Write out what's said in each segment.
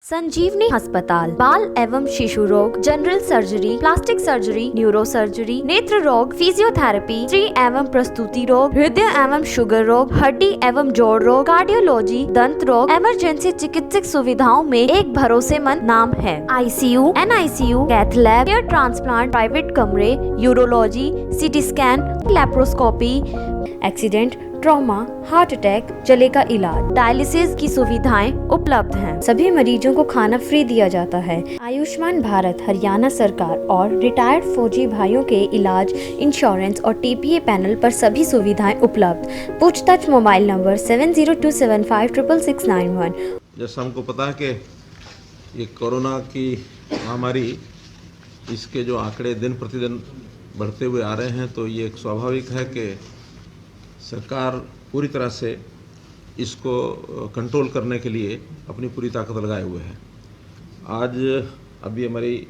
संजीवनी अस्पताल बाल एवं शिशु रोग, general surgery, plastic surgery, neuro surgery, नेत्र रोग, फिजियोथेरेपी, स्त्री एवं प्रसूति रोग, हृदय एवं शुगर रोग, हड्डी एवं जोड़ रोग, कार्डियोलॉजी, दंत रोग, इमरजेंसी चिकित्सक सुविधाओं में एक भरोसेमंद नाम है। ICU, NICU, cath lab, hair transplant, private कमरे, urology, CT scan, laparoscopy, accident, trauma, heart attack, जले का इलाज, डायलिसिस की सुविधाएं उपलब्ध हैं। सभी मरीजों को खाना फ्री दिया जाता है। आयुष्मान भारत हरियाणा सरकार और रिटायर्ड फौजी भाइयों के इलाज, इंश्योरेंस और TPA पैनल पर सभी सुविधाएं उपलब्ध। पूछताछ मोबाइल नंबर 7027566691। जैसा हमको पता है कि ये कोरोना की महामारी, इसके जो आंकड़े दिन प्रतिदिन बढ़ते हुए आ रहे हैं, तो ये एक स्वाभाविक है कि सरकार पूरी तरह से इसको कंट्रोल करने के लिए अपनी पूरी ताकत लगाए हुए है। आज अभी हमारी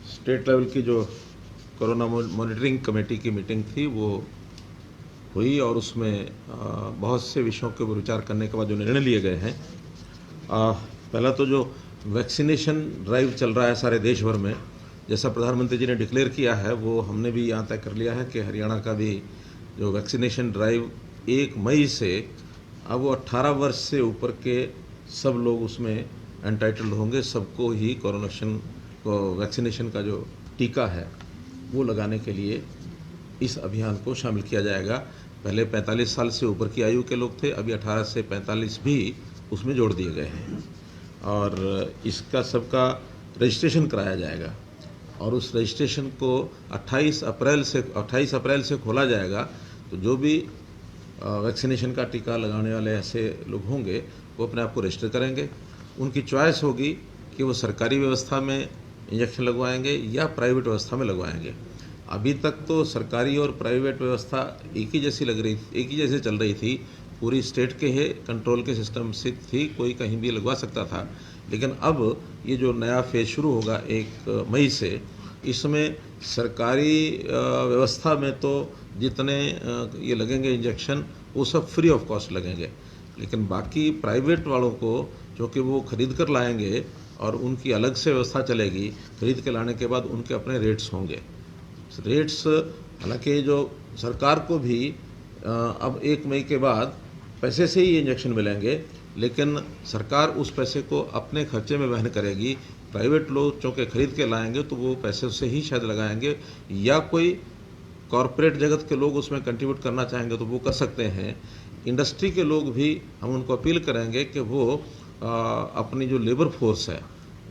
स्टेट लेवल की जो कोरोना मॉनिटरिंग कमेटी की मीटिंग थी वो हुई और उसमें बहुत से विषयों के ऊपर विचार करने के बाद जो निर्णय लिए गए हैं, पहला तो जो वैक्सीनेशन ड्राइव चल रहा है सारे देश भर में, जैसा प्रधानमंत्री जी ने डिक्लेयर किया है, वो हमने भी यहाँ तय कर लिया है कि हरियाणा का भी जो वैक्सीनेशन ड्राइव 1 मई से अब वो 18 वर्ष से ऊपर के सब लोग उसमें एंटाइटल्ड होंगे। सबको ही वैक्सीनेशन का जो टीका है वो लगाने के लिए इस अभियान को शामिल किया जाएगा। पहले 45 साल से ऊपर की आयु के लोग थे, अभी 18 से 45 भी उसमें जोड़ दिए गए हैं और इसका सबका रजिस्ट्रेशन कराया जाएगा और उस रजिस्ट्रेशन को 28 अप्रैल से खोला जाएगा। तो जो भी वैक्सीनेशन का टीका लगाने वाले ऐसे लोग होंगे वो अपने आप को रजिस्टर करेंगे। उनकी चॉइस होगी कि वो सरकारी व्यवस्था में इंजेक्शन लगवाएंगे या प्राइवेट व्यवस्था में लगवाएंगे। अभी तक तो सरकारी और प्राइवेट व्यवस्था एक ही जैसे चल रही थी, पूरी स्टेट के ही कंट्रोल के सिस्टम से थी, कोई कहीं भी लगवा सकता था। लेकिन अब ये जो नया फेज शुरू होगा 1 मई से, इसमें सरकारी व्यवस्था में तो जितने ये लगेंगे इंजेक्शन वो सब फ्री ऑफ कॉस्ट लगेंगे, लेकिन बाकी प्राइवेट वालों को जो कि वो खरीद कर लाएंगे और उनकी अलग से व्यवस्था चलेगी। खरीद के लाने के बाद उनके अपने रेट्स होंगे। रेट्स हालांकि जो सरकार को भी अब 1 मई के बाद पैसे से ही इंजेक्शन मिलेंगे, लेकिन सरकार उस पैसे को अपने खर्चे में वहन करेगी। प्राइवेट लोग चूँकि खरीद के लाएंगे तो वो पैसे से ही शायद लगाएंगे, या कोई कॉरपोरेट जगत के लोग उसमें कंट्रीब्यूट करना चाहेंगे तो वो कर सकते हैं। इंडस्ट्री के लोग भी हम उनको अपील करेंगे कि वो अपनी जो लेबर फोर्स है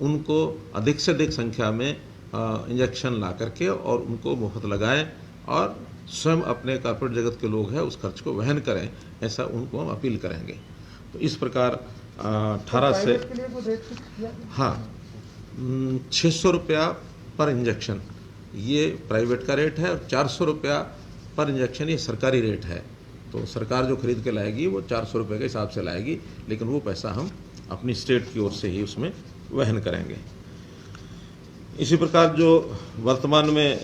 उनको अधिक से अधिक संख्या में इंजेक्शन ला करके और उनको मुफ्त लगाएं और स्वयं अपने कॉरपोरेट जगत के लोग हैं उस खर्च को वहन करें, ऐसा उनको हम अपील करेंगे। तो इस प्रकार 18 से 600 रुपया पर इंजेक्शन ये प्राइवेट का रेट है और 400 रुपया पर इंजेक्शन ये सरकारी रेट है। तो सरकार जो खरीद के लाएगी वो 400 रुपये के हिसाब से लाएगी, लेकिन वो पैसा हम अपनी स्टेट की ओर से ही उसमें वहन करेंगे। इसी प्रकार जो वर्तमान में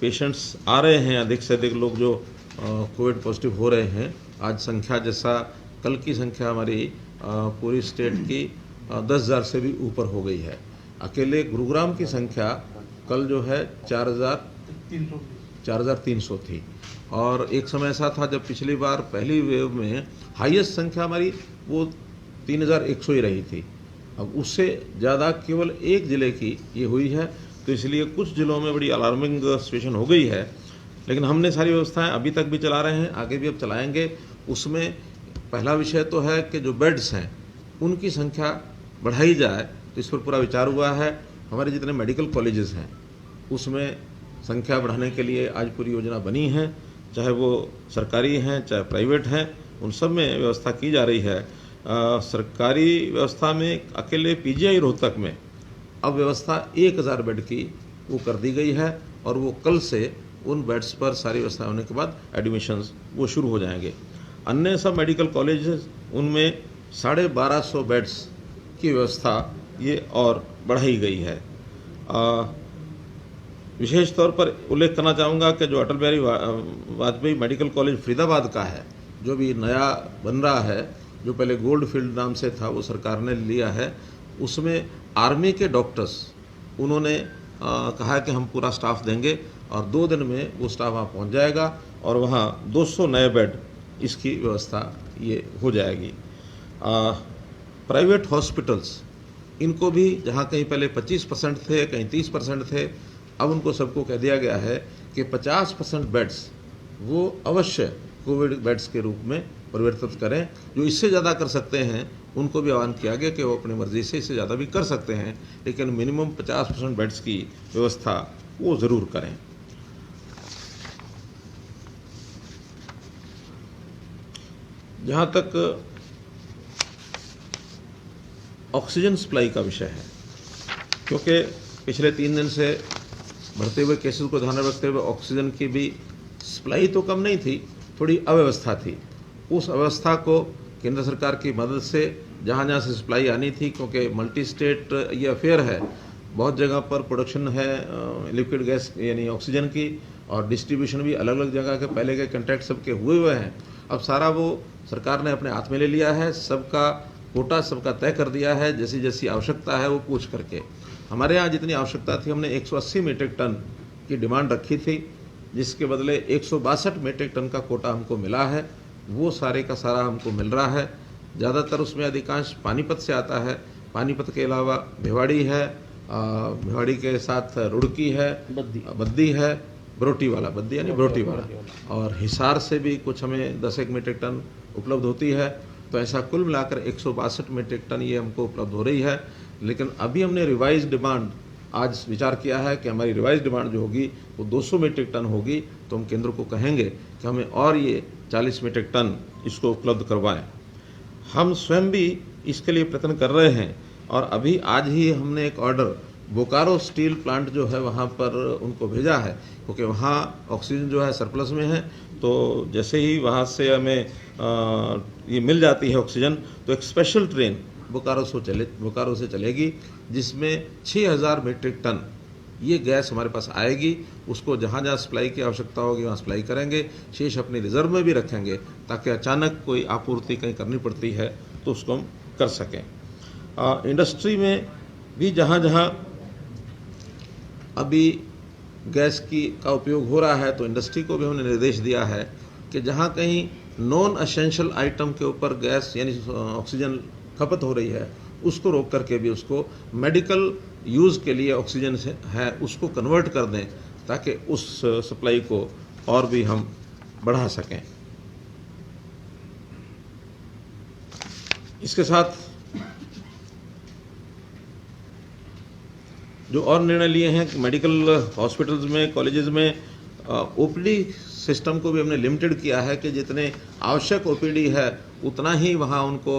पेशेंट्स आ रहे हैं, अधिक से अधिक लोग जो कोविड पॉजिटिव हो रहे हैं, आज संख्या जैसा कल की संख्या हमारी पूरी स्टेट की 10,000 से भी ऊपर हो गई है। अकेले गुरुग्राम की संख्या कल जो है 4,300 थी और एक समय ऐसा था जब पिछली बार पहली वेव में हाईएस्ट संख्या हमारी वो 3,100 ही रही थी। अब उससे ज़्यादा केवल एक ज़िले की ये हुई है, तो इसलिए कुछ ज़िलों में बड़ी अलार्मिंग सिचुएशन हो गई है। लेकिन हमने सारी व्यवस्थाएं अभी तक भी चला रहे हैं, आगे भी अब चलाएंगे। उसमें पहला विषय तो है कि जो बेड्स हैं उनकी संख्या बढ़ाई जाए, तो इस पर पूरा विचार हुआ है। हमारे जितने मेडिकल कॉलेजेस हैं उसमें संख्या बढ़ाने के लिए आज पूरी योजना बनी है, चाहे वो सरकारी हैं चाहे प्राइवेट हैं, उन सब में व्यवस्था की जा रही है। सरकारी व्यवस्था में अकेले PGI रोहतक में अब व्यवस्था 1,000 बेड की वो कर दी गई है और वो कल से उन बेड्स पर सारी व्यवस्था होने के बाद एडमिशन्स वो शुरू हो जाएंगे। अन्य सब मेडिकल कॉलेजेस उनमें 1250 बेड्स की व्यवस्था ये और बढ़ाई गई है। विशेष तौर पर उल्लेख करना चाहूँगा कि जो अटल बिहारी वाजपेयी मेडिकल कॉलेज फरीदाबाद का है, जो भी नया बन रहा है, जो पहले गोल्ड फील्ड नाम से था वो सरकार ने लिया है उसमें आर्मी के डॉक्टर्स उन्होंने कहा कि हम पूरा स्टाफ देंगे और 2 दिन में वो स्टाफ वहाँ पहुँच जाएगा और वहाँ 200 नए बेड इसकी व्यवस्था ये हो जाएगी। प्राइवेट हॉस्पिटल्स इनको भी जहाँ कहीं पहले 25% थे, कहीं 30% थे, अब उनको सबको कह दिया गया है कि 50% बेड्स वो अवश्य कोविड बेड्स के रूप में परिवर्तित करें। जो इससे ज़्यादा कर सकते हैं उनको भी आह्वान किया गया कि वो अपनी मर्जी से इससे ज़्यादा भी कर सकते हैं, लेकिन मिनिमम 50% बेड्स की व्यवस्था वो ज़रूर करें। जहाँ तक ऑक्सीजन सप्लाई का विषय है, क्योंकि पिछले 3 दिन से बढ़ते हुए केसेस को ध्यान में रखते हुए ऑक्सीजन की भी सप्लाई तो कम नहीं थी, थोड़ी अव्यवस्था थी। उस अवस्था को केंद्र सरकार की मदद से जहाँ जहाँ से सप्लाई आनी थी, क्योंकि मल्टी स्टेट ये अफेयर है, बहुत जगह पर प्रोडक्शन है लिक्विड गैस यानी ऑक्सीजन की और डिस्ट्रीब्यूशन भी अलग अलग जगह के पहले के कॉन्ट्रैक्ट सबके हुए हैं। अब सारा वो सरकार ने अपने हाथ में ले लिया है, सबका कोटा सबका तय कर दिया है, जैसी जैसी आवश्यकता है वो पूछ करके। हमारे यहाँ जितनी आवश्यकता थी हमने 180 मीट्रिक टन की डिमांड रखी थी, जिसके बदले 162 मीट्रिक टन का कोटा हमको मिला है। वो सारे का सारा हमको मिल रहा है। ज़्यादातर उसमें अधिकांश पानीपत से आता है। पानीपत के अलावा भिवाड़ी है, भिवाड़ी के साथ रुड़की है, बद्दी है, बरोटी वाला, बद्दी यानी बरोटी वाला, और हिसार से भी कुछ हमें 10 मीट्रिक टन उपलब्ध होती है। तो ऐसा कुल मिलाकर 162 मीट्रिक टन ये हमको उपलब्ध हो रही है। लेकिन अभी हमने रिवाइज डिमांड आज विचार किया है कि हमारी रिवाइज डिमांड जो होगी वो 200 मीट्रिक टन होगी, तो हम केंद्र को कहेंगे कि हमें और ये 40 मीट्रिक टन इसको उपलब्ध करवाएं। हम स्वयं भी इसके लिए प्रयत्न कर रहे हैं और अभी आज ही हमने एक ऑर्डर बोकारो स्टील प्लांट जो है वहाँ पर उनको भेजा है, क्योंकि वहाँ ऑक्सीजन जो है सरप्लस में है। तो जैसे ही वहाँ से हमें ये मिल जाती है ऑक्सीजन, तो एक स्पेशल ट्रेन बोकारो से चलेगी, जिसमें 6000 मीट्रिक टन ये गैस हमारे पास आएगी। उसको जहाँ जहाँ सप्लाई की आवश्यकता होगी वहाँ सप्लाई करेंगे, शेष अपने रिजर्व में भी रखेंगे, ताकि अचानक कोई आपूर्ति कहीं करनी पड़ती है तो उसको हम कर सकें। इंडस्ट्री में भी जहाँ जहाँ अभी गैस का उपयोग हो रहा है, तो इंडस्ट्री को भी हमने निर्देश दिया है कि जहाँ कहीं नॉन एसेंशियल आइटम के ऊपर गैस यानी ऑक्सीजन खपत हो रही है, उसको रोक करके भी उसको मेडिकल यूज़ के लिए ऑक्सीजन से है उसको कन्वर्ट कर दें, ताकि उस सप्लाई को और भी हम बढ़ा सकें। इसके साथ जो और निर्णय लिए हैं कि मेडिकल हॉस्पिटल्स में, कॉलेजेस में ओपीडी सिस्टम को भी हमने लिमिटेड किया है कि जितने आवश्यक ओपीडी है उतना ही वहाँ उनको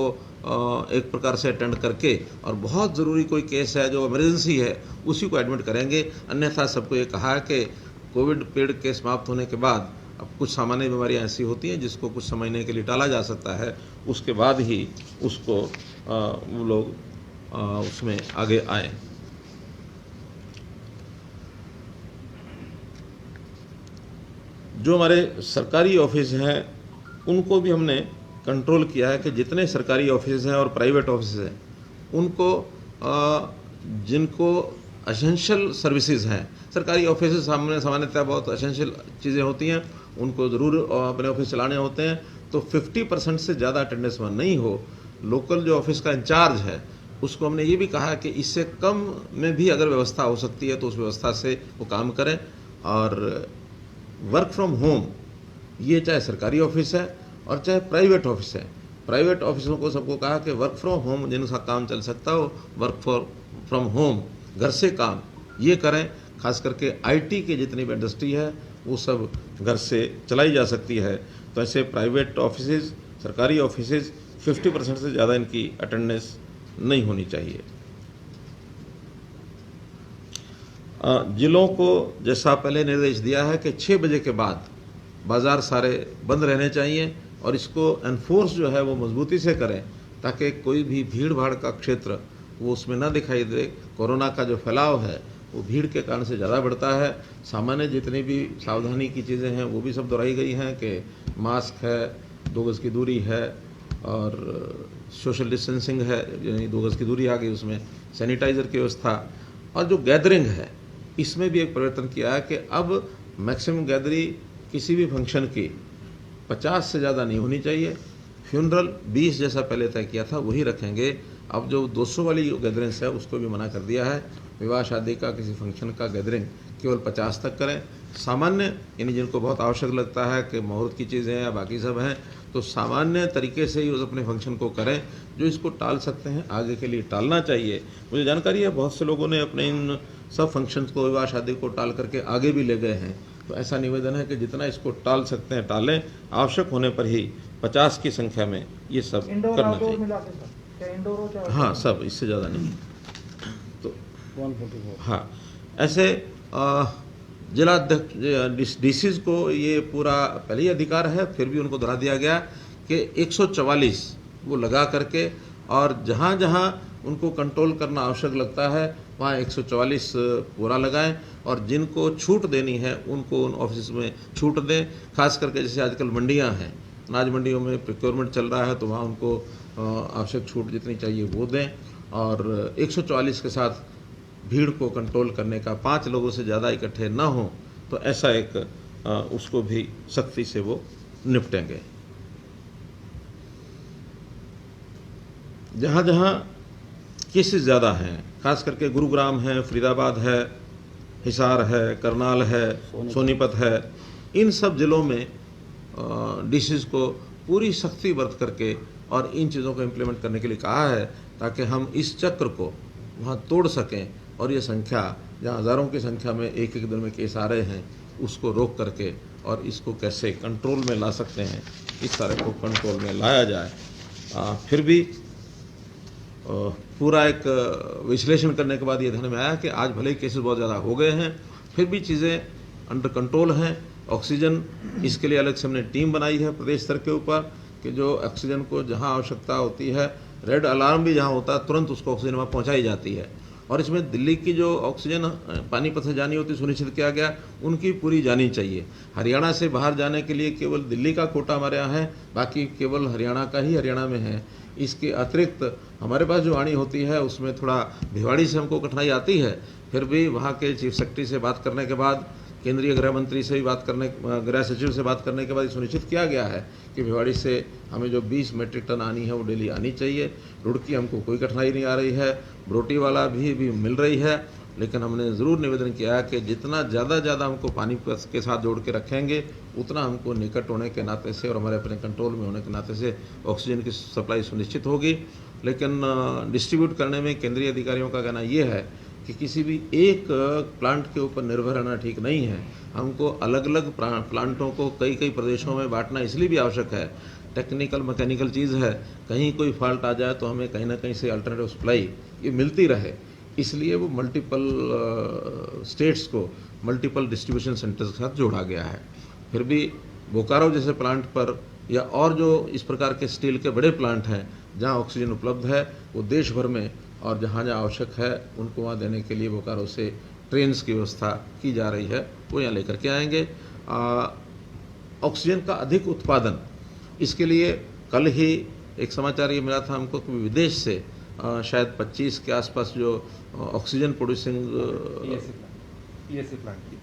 एक प्रकार से अटेंड करके, और बहुत ज़रूरी कोई केस है जो इमरजेंसी है उसी को एडमिट करेंगे। अन्यथा सबको ये कहा है कि कोविड पीरियड के समाप्त होने के बाद अब कुछ सामान्य बीमारियां ऐसी होती हैं जिसको कुछ समझने के लिए टाला जा सकता है, उसके बाद ही उसको वो लोग उसमें आगे आए। जो हमारे सरकारी ऑफिस हैं उनको भी हमने कंट्रोल किया है कि जितने सरकारी ऑफिस हैं और प्राइवेट ऑफिस हैं उनको जिनको एसेंशियल सर्विसेज हैं, सरकारी ऑफिस सामान्यतः बहुत एसेंशियल चीज़ें होती हैं, उनको ज़रूर अपने ऑफिस चलाने होते हैं, तो 50% से ज़्यादा अटेंडेंस में नहीं हो। लोकल जो ऑफिस का इंचार्ज है उसको हमने ये भी कहा कि इससे कम में भी अगर व्यवस्था हो सकती है तो उस व्यवस्था से वो काम करें। और वर्क फ्रॉम होम, ये चाहे सरकारी ऑफिस है और चाहे प्राइवेट ऑफिस है, प्राइवेट ऑफिसों को सबको कहा कि वर्क फ्रॉम होम जिनका काम चल सकता हो, वर्क फ्रॉम होम, घर से काम ये करें। खास करके आईटी की जितनी भी इंडस्ट्री है वो सब घर से चलाई जा सकती है। तो ऐसे प्राइवेट ऑफिसेज, सरकारी ऑफिसेज 50% से ज़्यादा इनकी अटेंडेंस नहीं होनी चाहिए। जिलों को जैसा पहले निर्देश दिया है कि 6 बजे के बाद बाज़ार सारे बंद रहने चाहिए, और इसको एनफोर्स जो है वो मजबूती से करें ताकि कोई भी भीड़ भाड़ का क्षेत्र वो उसमें ना दिखाई दे। कोरोना का जो फैलाव है वो भीड़ के कारण से ज़्यादा बढ़ता है। सामान्य जितनी भी सावधानी की चीज़ें हैं वो भी सब दोहराई गई हैं कि मास्क है, 2 गज की दूरी है, और सोशल डिस्टेंसिंग है, यानी 2 गज की दूरी आ गई, उसमें सैनिटाइज़र की व्यवस्था, और जो गैदरिंग है इसमें भी एक परिवर्तन किया है कि अब मैक्सिमम गैदरिंग किसी भी फंक्शन की 50 से ज़्यादा नहीं होनी चाहिए। फ्यूनरल 20 जैसा पहले तय किया था वही रखेंगे। अब जो 200 वाली गैदरिंग्स है उसको भी मना कर दिया है। विवाह शादी का किसी फंक्शन का गैदरिंग केवल 50 तक करें। सामान्य यानी जिनको बहुत आवश्यक लगता है कि मुहूर्त की चीज़ें या बाकी सब हैं, तो सामान्य तरीके से ही उस अपने फंक्शन को करें। जो इसको टाल सकते हैं आगे के लिए टालना चाहिए। मुझे जानकारी है बहुत से लोगों ने अपने इन सब फंक्शंस को, विवाह शादी को टाल करके आगे भी ले गए हैं। तो ऐसा निवेदन है कि जितना इसको टाल सकते हैं टालें, आवश्यक होने पर ही 50 की संख्या में ये सब करना चाहिए। हाँ, सब, इससे ज़्यादा नहीं। तो हाँ, ऐसे जिला डीसीज को ये पूरा पहले ही अधिकार है, फिर भी उनको दोहरा दिया गया कि 144 वो लगा करके, और जहाँ जहाँ उनको कंट्रोल करना आवश्यक लगता है वहाँ 144 पूरा लगाएं, और जिनको छूट देनी है उनको उन ऑफिस में छूट दें। खास करके जैसे आजकल मंडियाँ हैं, अनाज मंडियों में प्रोक्योरमेंट चल रहा है, तो वहाँ उनको आवश्यक छूट जितनी चाहिए वो दें। और 144 के साथ भीड़ को कंट्रोल करने का, 5 लोगों से ज़्यादा इकट्ठे ना हो, तो ऐसा एक उसको भी सख्ती से वो निपटेंगे। जहाँ जहाँ केसेस ज़्यादा हैं, खास करके गुरुग्राम है, फरीदाबाद है, हिसार है, करनाल है, सोनीपत है, इन सब ज़िलों में डीसीज को पूरी सख्ती बरत करके और इन चीज़ों को इम्प्लीमेंट करने के लिए कहा है, ताकि हम इस चक्र को वहाँ तोड़ सकें और ये संख्या, जहाँ हज़ारों की संख्या में एक एक दिन में केस आ रहे हैं, उसको रोक करके और इसको कैसे कंट्रोल में ला सकते हैं, इस सारे को कंट्रोल में लाया जाए। फिर भी पूरा एक विश्लेषण करने के बाद ये ध्यान में आया कि आज भले ही केसेस बहुत ज़्यादा हो गए हैं, फिर भी चीज़ें अंडर कंट्रोल हैं। ऑक्सीजन, इसके लिए अलग से हमने टीम बनाई है प्रदेश स्तर के ऊपर, कि जो ऑक्सीजन को जहाँ आवश्यकता होती है, रेड अलार्म भी जहाँ होता है तुरंत उसको ऑक्सीजन वहाँ पहुँचाई जाती है। और इसमें दिल्ली की जो ऑक्सीजन पानीपत से जानी होती सुनिश्चित किया गया, उनकी पूरी जानी चाहिए। हरियाणा से बाहर जाने के लिए केवल दिल्ली का कोटा हमारे यहाँ है, बाकी केवल हरियाणा का ही हरियाणा में है। इसके अतिरिक्त हमारे पास जो आनी होती है उसमें थोड़ा भिवाड़ी से हमको कठिनाई आती है, फिर भी वहाँ के चीफ सेक्रेटरी से बात करने के बाद, केंद्रीय गृह मंत्री से भी बात करने, गृह सचिव से बात करने के बाद सुनिश्चित किया गया है कि भिवाड़ी से हमें जो 20 मीट्रिक टन आनी है वो डेली आनी चाहिए। रुड़की हमको कोई कठिनाई नहीं आ रही है, बरोटी वाला भी मिल रही है, लेकिन हमने ज़रूर निवेदन किया है कि जितना ज़्यादा हमको पानी के साथ जोड़ के रखेंगे, उतना हमको निकट होने के नाते से और हमारे अपने कंट्रोल में होने के नाते से ऑक्सीजन की सप्लाई सुनिश्चित होगी। लेकिन डिस्ट्रीब्यूट करने में केंद्रीय अधिकारियों का कहना ये है कि किसी भी एक प्लांट के ऊपर निर्भर रहना ठीक नहीं है। हमको अलग अलग प्लांटों को कई प्रदेशों में बांटना इसलिए भी आवश्यक है। टेक्निकल मैकेनिकल चीज़ है, कहीं कोई फॉल्ट आ जाए तो हमें कहीं ना कहीं से अल्टरनेटिव सप्लाई ये मिलती रहे, इसलिए वो मल्टीपल स्टेट्स को मल्टीपल डिस्ट्रीब्यूशन सेंटर्स के साथ जोड़ा गया है। फिर भी बोकारो जैसे प्लांट पर या और जो इस प्रकार के स्टील के बड़े प्लांट हैं जहाँ ऑक्सीजन उपलब्ध है, वो देश भर में और जहाँ जहाँ आवश्यक है उनको वहाँ देने के लिए बोकारो से ट्रेन्स की व्यवस्था की जा रही है, वो यहाँ लेकर के आएंगे। ऑक्सीजन का अधिक उत्पादन, इसके लिए कल ही एक समाचार ये मिला था हमको कि विदेश से शायद 25 के आसपास जो ऑक्सीजन प्रोड्यूसिंग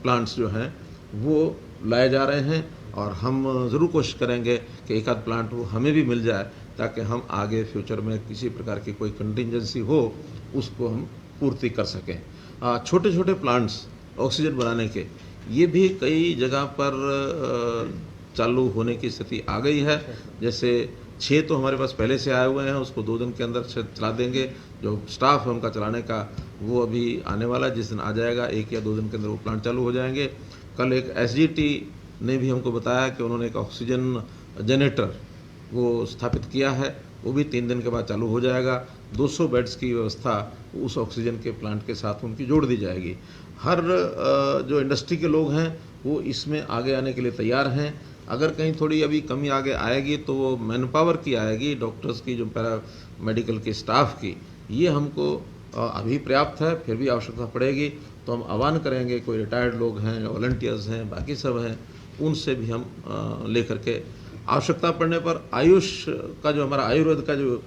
प्लांट्स जो हैं वो लाए जा रहे हैं, और हम ज़रूर कोशिश करेंगे कि एक आध प्लांट वो हमें भी मिल जाए, ताकि हम आगे फ्यूचर में किसी प्रकार की कोई कंटिजेंसी हो उसको हम पूर्ति कर सकें। छोटे छोटे प्लांट्स ऑक्सीजन बनाने के, ये भी कई जगह पर चालू होने की स्थिति आ गई है। जैसे 6 तो हमारे पास पहले से आए हुए हैं, उसको 2 दिन के अंदर चला देंगे। जो स्टाफ है उनका चलाने का वो अभी आने वाला है, जिस दिन आ जाएगा 1 या 2 दिन के अंदर वो प्लांट चालू हो जाएंगे। कल एक SGT ने भी हमको बताया कि उन्होंने एक ऑक्सीजन जनरेटर वो स्थापित किया है, वो भी 3 दिन के बाद चालू हो जाएगा। 200 बेड्स की व्यवस्था उस ऑक्सीजन के प्लांट के साथ उनकी जोड़ दी जाएगी। हर जो इंडस्ट्री के लोग हैं वो इसमें आगे आने के लिए तैयार हैं। अगर कहीं थोड़ी अभी कमी आगे आएगी तो वो मैन पावर की आएगी, डॉक्टर्स की, जो पैरा मेडिकल के स्टाफ की, ये हमको अभी पर्याप्त है। फिर भी आवश्यकता पड़ेगी तो हम आह्वान करेंगे, कोई रिटायर्ड लोग हैं, वॉलंटियर्स हैं, बाकी सब हैं, उनसे भी हम लेकर के आवश्यकता पड़ने पर आयुष का जो हमारा आयुर्वेद का जो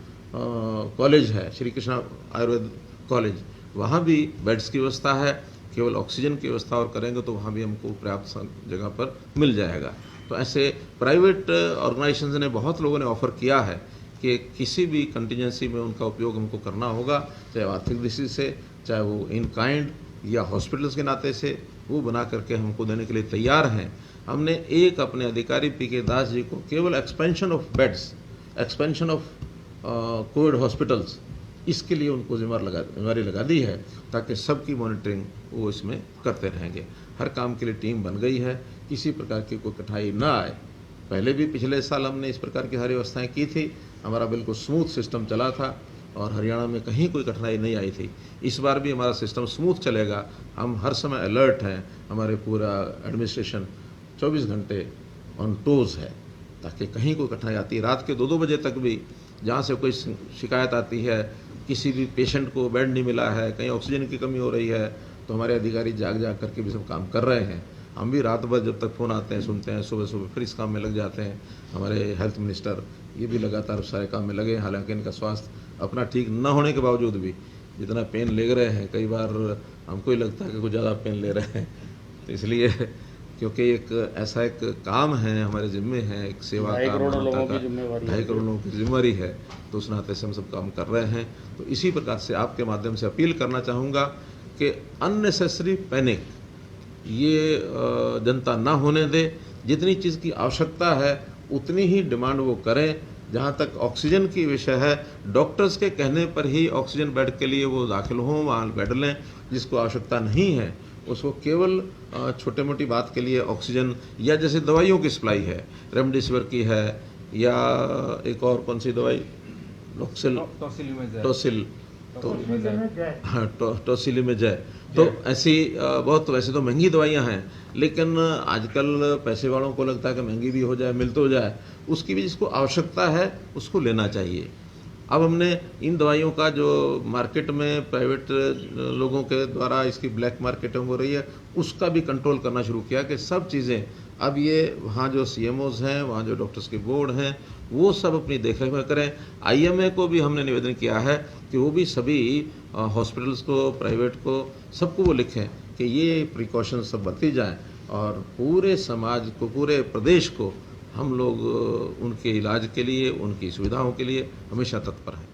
कॉलेज है, श्री कृष्णा आयुर्वेद कॉलेज, वहाँ भी बेड्स की व्यवस्था है। केवल ऑक्सीजन की व्यवस्था और करेंगे तो वहाँ भी हमको पर्याप्त जगह पर मिल जाएगा। तो ऐसे प्राइवेट ऑर्गेनाइजेशंस ने, बहुत लोगों ने ऑफ़र किया है कि किसी भी कंटीजेंसी में उनका उपयोग हमको करना होगा, चाहे आर्थिक दृष्टि से, चाहे वो इन काइंड या हॉस्पिटल्स के नाते से, वो बना करके हमको देने के लिए तैयार हैं। हमने एक अपने अधिकारी पी.के. दास जी को केवल expansion of beds, expansion of Covid hospitals, इसके लिए उनको जिम्मेदारी लगा दी है, ताकि सबकी मॉनिटरिंग वो इसमें करते रहेंगे। हर काम के लिए टीम बन गई है, किसी प्रकार की कोई कठिनाई ना आए। पहले भी पिछले साल हमने इस प्रकार की सारी व्यवस्थाएं की थी, हमारा बिल्कुल स्मूथ सिस्टम चला था और हरियाणा में कहीं कोई कठिनाई नहीं आई थी। इस बार भी हमारा सिस्टम स्मूथ चलेगा। हम हर समय अलर्ट हैं, हमारे पूरा एडमिनिस्ट्रेशन 24 घंटे ऑन टोज है, ताकि कहीं कोई कठिनाई आती है, रात के 2-2 बजे तक भी जहाँ से कोई शिकायत आती है, किसी भी पेशेंट को बेड नहीं मिला है, कहीं ऑक्सीजन की कमी हो रही है, तो हमारे अधिकारी जाग करके भी सब काम कर रहे हैं। हम भी रात भर जब तक फ़ोन आते हैं सुनते हैं, सुबह सुबह फिर इस काम में लग जाते हैं। हमारे हेल्थ मिनिस्टर ये भी लगातार सारे काम में लगे हैं। हालांकि इनका स्वास्थ्य अपना ठीक न होने के बावजूद भी जितना पेन ले रहे हैं, कई बार हमको ही लगता है कि कुछ ज़्यादा पेन ले रहे हैं। तो इसलिए क्योंकि एक ऐसा एक काम है, हमारे जिम्मे है, एक सेवा का 2.5 करोड़ लोगों की जिम्मेवारी है, तो उस नाते से हम सब काम कर रहे हैं। तो इसी प्रकार से आपके माध्यम से अपील करना चाहूँगा कि अननेसेसरी पैनिक ये जनता ना होने दे। जितनी चीज़ की आवश्यकता है उतनी ही डिमांड वो करें। जहाँ तक ऑक्सीजन की विषय है, डॉक्टर्स के कहने पर ही ऑक्सीजन बेड के लिए वो दाखिल हों, वहाँ बेड लें। जिसको आवश्यकता नहीं है उसको केवल छोटे मोटी बात के लिए ऑक्सीजन, या जैसे दवाइयों की सप्लाई है, रेमडेसिविर की है, या एक और कौन सी दवाई, टोसिलिमेजय, तो ऐसी बहुत, वैसे तो महंगी दवाइयाँ हैं, लेकिन आजकल पैसे वालों को लगता है कि महंगी भी हो जाए, मिल तो जाए, उसकी भी जिसको आवश्यकता है उसको लेना चाहिए। अब हमने इन दवाइयों का जो मार्केट में प्राइवेट लोगों के द्वारा इसकी ब्लैक मार्केटिंग हो रही है, उसका भी कंट्रोल करना शुरू किया कि सब चीज़ें अब ये वहाँ जो CMOs हैं, वहाँ जो डॉक्टर्स के बोर्ड हैं, वो सब अपनी देखरेख में करें। IMA को भी हमने निवेदन किया है कि वो भी सभी हॉस्पिटल्स को, प्राइवेट को, सबको वो लिखें कि ये प्रिकॉशंस सब बरती जाएँ, और पूरे समाज को, पूरे प्रदेश को हम लोग उनके इलाज के लिए, उनकी सुविधाओं के लिए हमेशा तत्पर हैं।